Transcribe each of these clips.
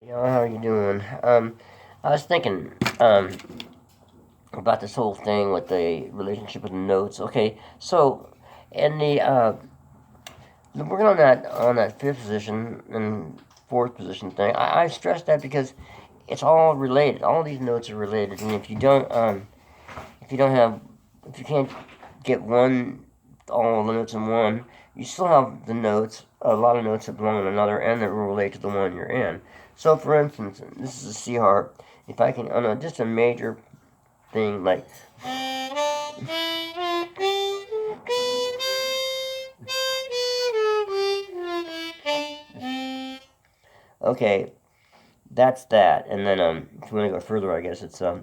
How are you doing? I was thinking about this whole thing with the relationship with the notes. Okay, so in the working on that fifth position and fourth position thing, I stress that because it's all related. All these notes are related, and if you don't have, if you can't get all the notes in one, you still have the notes, a lot of notes that belong in another, and that will relate to the one you're in. So, for instance, this is a C harp. If I can, on just a major thing like, okay, that's that. And then, if you want to go further, I guess it's I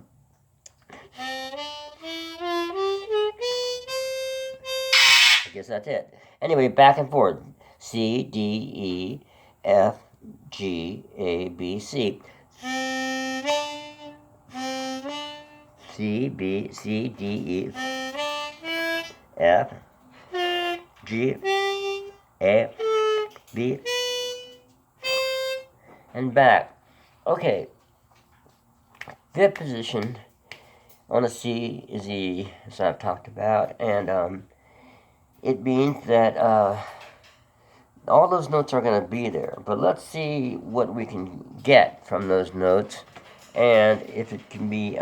guess that's it. Anyway, back and forth. C, D, E, F, G, A, B, C. C, B, C, D, E, F, G, A, B, and back. Okay, fifth position on the C is E, as I've talked about, and it means that all those notes are going to be there. But let's see what we can get from those notes, and if it can be,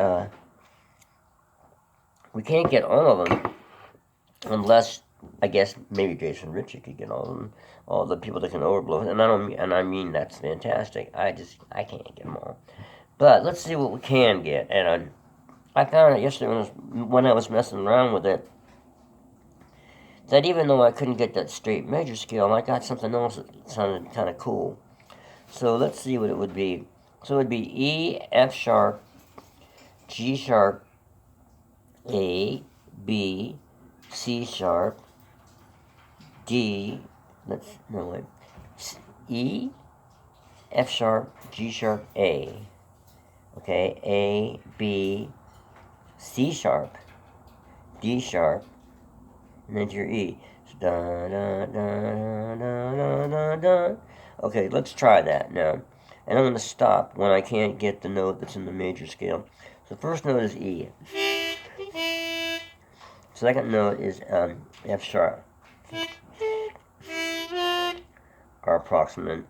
we can't get all of them unless, I guess, maybe Jason Ritchie could get all of them, all the people that can overblow. And I mean that's fantastic. I can't get them all. But let's see what we can get. And I found out yesterday when I was messing around with it, that even though I couldn't get that straight measure scale, I got something else that sounded kind of cool. So let's see what it would be. So it would be E, F sharp, G sharp, A, B, C sharp, D, E, F sharp, G sharp, A. Okay, A, B, C sharp, D sharp, and then to your E. So, da, da, da, da, da, da, da. Okay, let's try that now. And I'm going to stop when I can't get the note that's in the major scale. So the first note is E. Second note is F sharp, or approximate.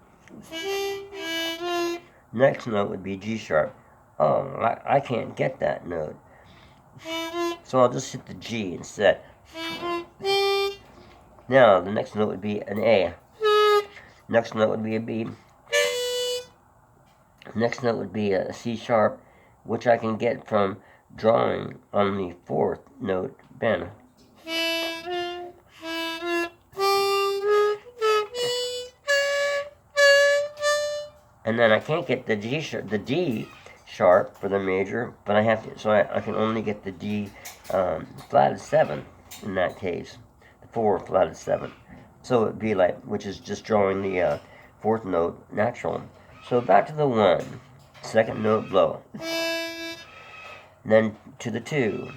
Next note would be G sharp. Oh, I can't get that note. So I'll just hit the G instead. Now, the next note would be an A. Next note would be a B. Next note would be a C sharp, which I can get from drawing on the fourth note bend. And then I can't get the D sharp for the major, but I have to, so I can only get the D flatted 7 in that case, the 4 flatted 7. So it would be like, which is just drawing the fourth note natural. So back to the 1, second note blow. Then to the 2,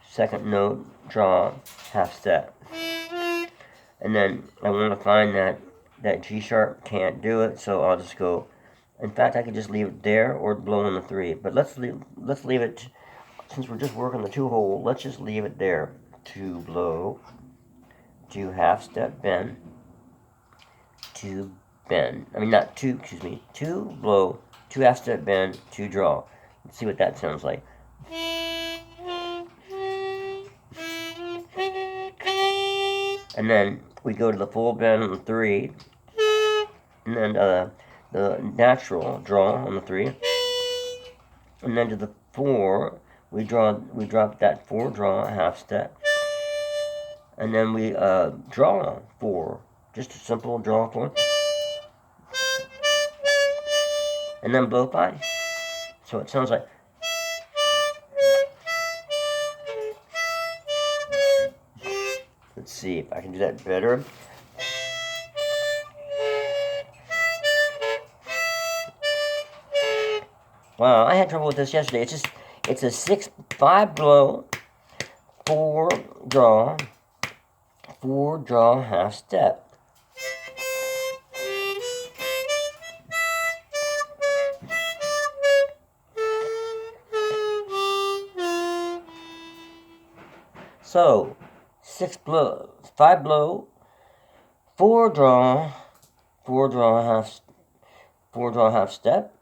second note draw, half step. And then I want to find that G sharp, can't do it, so I'll just go. In fact, I could just leave it there or blow in the 3. But let's leave it, since we're just working the 2 hole, let's just leave it there. 2 blow, 2 half step bend, 2 bend. I mean, not 2, excuse me. 2 blow, 2 half step bend, 2 draw. Let's see what that sounds like. And then we go to the full bend on the 3, and then the natural draw on the 3, and then to the 4 we drop that 4 draw, half step, and then we draw 4, just a simple draw 4, and then blow 5. So it sounds like. Let's see if I can do that better. Wow, I had trouble with this yesterday. It's a 5 blow, 4 draw, 4 draw, half step. So 5 blow, 4 draw, 4 draw half step,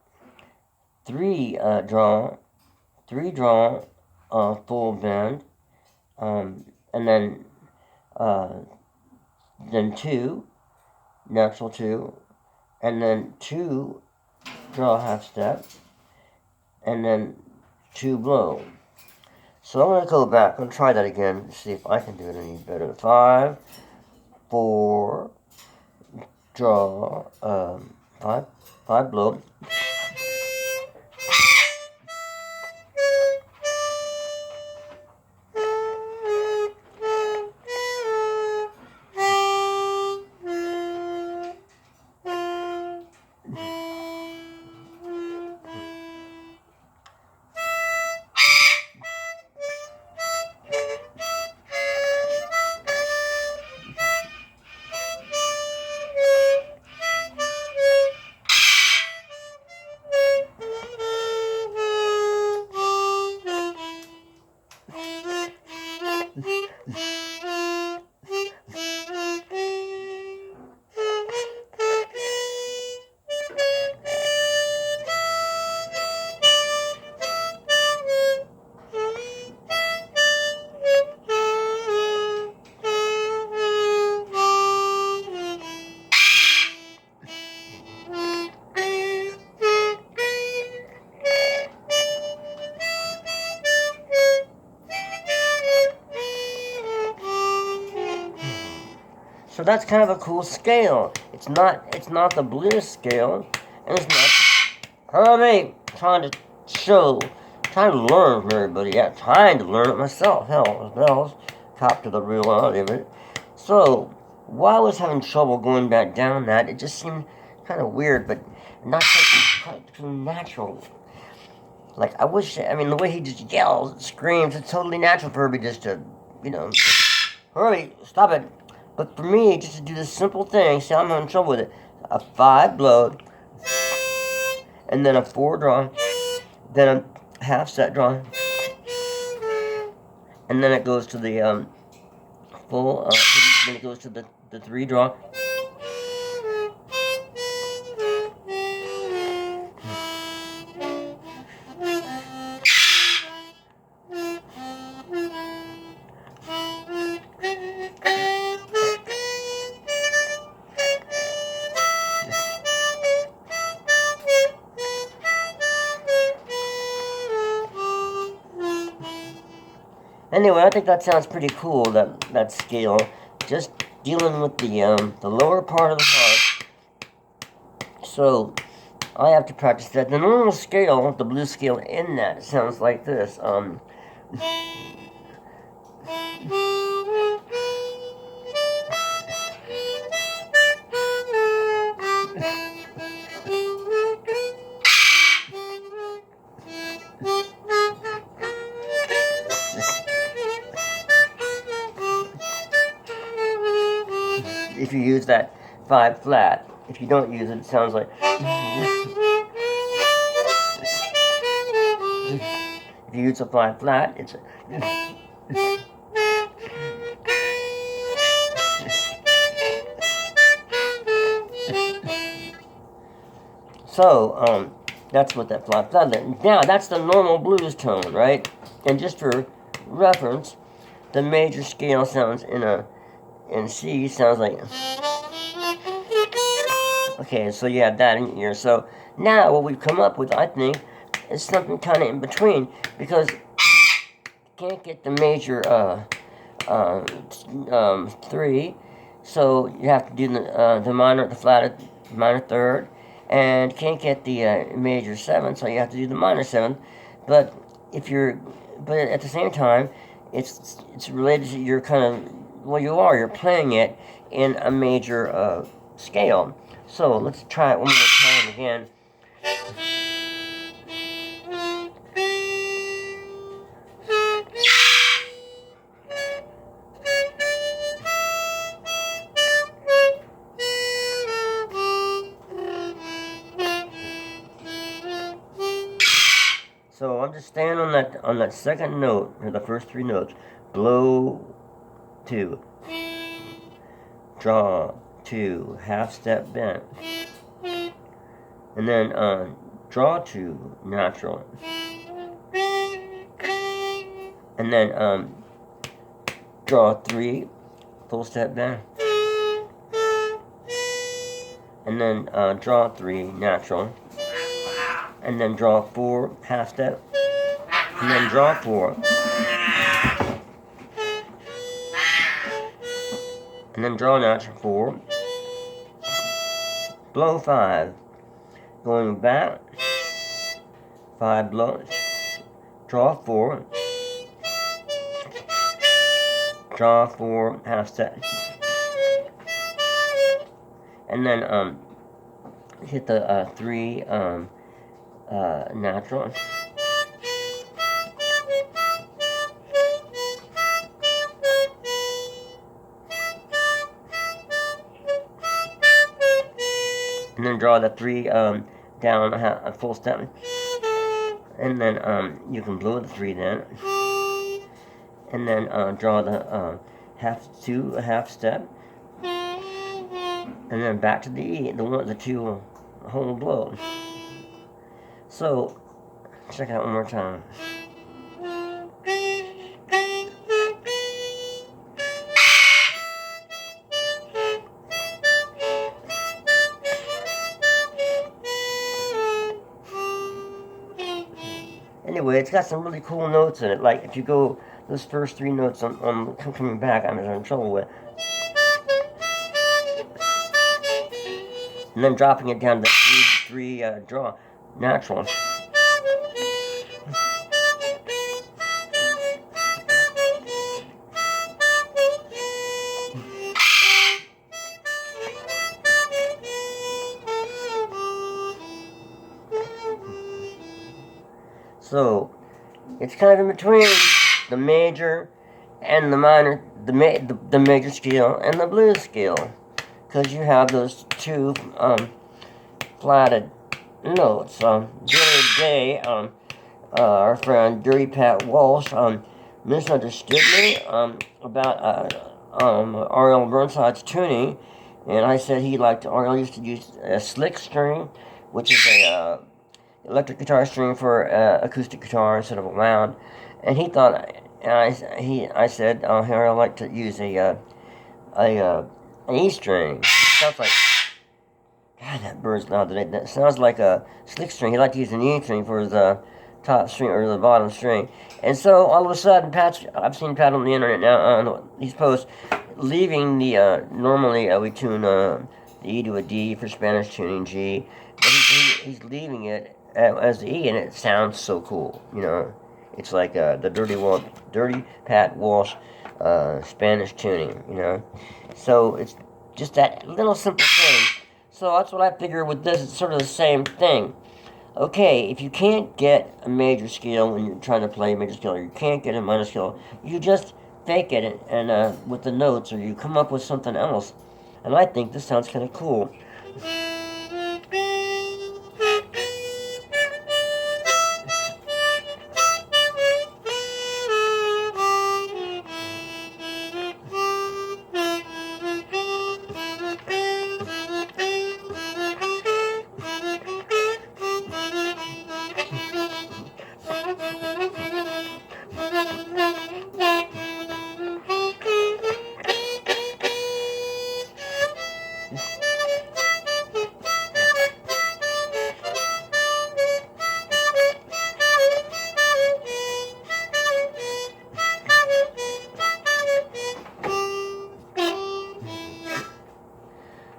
3 draw, 3 draw, full bend, and then 2 natural 2, and then 2 draw half step, and then 2 blow. So I'm going to go back and try that again, see if I can do it any better. 5, 4, draw, 5 blow. So that's kind of a cool scale. It's not the blues scale, and it's not trying to learn from everybody. Yeah, trying to learn it myself. Hell, bells, cop to the reality of it. So while I was having trouble going back down that, it just seemed kind of weird, but not too natural. Like the way he just yells, screams, it's totally natural for Herbie just to, Herbie, stop it. But for me, just to do this simple thing, see, I'm having trouble with it. A 5 blow, and then a 4 draw, then a half set draw, and then it goes to the full, then it goes to the 3 draw. Anyway, I think that sounds pretty cool, that scale. Just dealing with the lower part of the harp. So, I have to practice that. The normal scale, the blues scale in that, sounds like this. If you use that 5 flat. If you don't use it, it sounds like... If you use a 5 flat, it's... So, that's what that 5 flat is. Now, that's the normal blues tone, right? And just for reference, the major scale sounds in C sounds like... Okay, so you have that in your ear. So now what we've come up with, I think, is something kind of in between, because you can't get the major 3, so you have to do the minor, the flat, minor third, and can't get the major 7, so you have to do the minor 7th. But but at the same time, it's related to your kind of, well, you're playing it in a major scale. So let's try it one more time again. So I'm just staying on that second note, or the first 3 notes. blow 2, draw 2, half step bend, and then draw 2, natural, and then draw 3, full step bend, and then draw 3, natural, and then draw 4, half step, and then draw 4, and then draw natural 4, blow 5, going back, 5 blows, draw 4, draw 4, half step, and then hit the 3 natural, and then draw the 3 down a full step, and then you can blow the 3 then, and then draw the half step, and then back to the E, the 2 whole blow. So check it out one more time. Anyway, it's got some really cool notes in it. Like if you go those first 3 notes on coming back, I'm in trouble with, and then dropping it down to 3 draw natural. So it's kind of in between the major and the minor, the major scale and the blues scale, because you have those 2 flatted notes. The other day, our friend Dirty Pat Walsh misunderstood me about R.L. Burnside's tuning, and I said R.L. used to use a slick string, which is a electric guitar string for acoustic guitar instead of a wound, and he thought, and I said, here I like to use an E string. Sounds like, God, that bird's loud today. That sounds like a slick string. He liked to use an E string for the top string or the bottom string. And so all of a sudden, I've seen Pat on the internet now on these posts, leaving the normally we tune the E to a D for Spanish tuning G, but he's leaving it as the E, and it sounds so cool. It's like the Dirty Pat Walsh Spanish tuning. So it's just that little simple thing. So that's what I figure with this. It's sort of the same thing. Okay, if you can't get a major scale when you're trying to play a major scale, or you can't get a minor scale, you just fake it and with the notes, or you come up with something else. And I think this sounds kind of cool.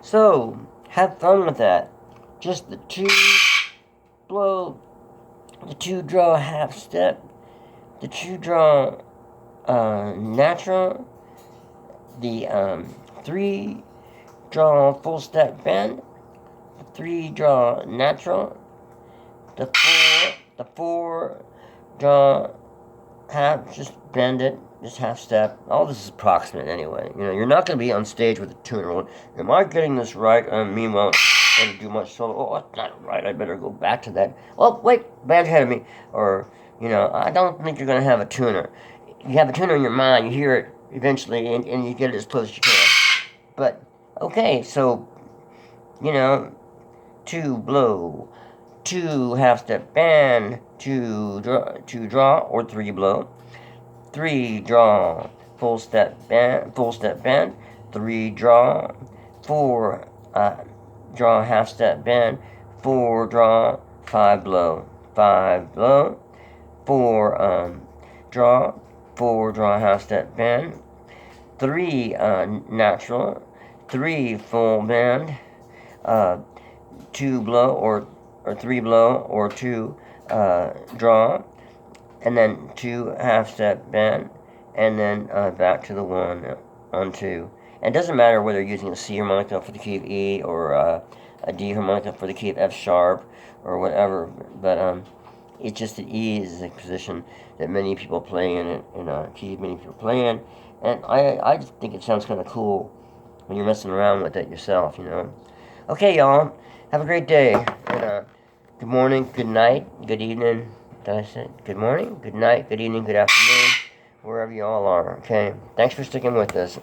So, have fun with that. Just the 2 blow, the 2 draw half step, the 2 draw natural, the 3 draw full step bend, the 3 draw natural, the 4 draw half, just bend it, just half step. All this is approximate anyway. You're not going to be on stage with a tuner. Am I getting this right? Meanwhile, I don't do much solo. Oh, that's not right. I better go back to that. Oh, wait, bad ahead of me. Or, I don't think you're going to have a tuner. you have a tune on your mind, you hear it eventually, and you get it as close as you can. But, okay, so, you know, 2 blow, 2 half-step bend, 2 draw, or 3 blow, 3 draw, full step bend, 3 draw, 4 draw, half-step bend, 4 draw, 5 blow, 5 blow, 4 draw, 4 draw, half-step bend, 3 natural, 3 full bend, 2 blow or 3 blow or 2 draw, and then 2 half-step bend, and then back to the 1 on 2. And it doesn't matter whether you're using a C harmonica for the key of E or a D harmonica for the key of F sharp or whatever, but it's just that E is a position that many people play in, a key many people play in, and I just think it sounds kind of cool when you're messing around with it yourself, you know. Okay, y'all, have a great day, and good morning, good night, good evening. Did I say good morning, good night, good evening, good afternoon, wherever you all are, okay? Thanks for sticking with us.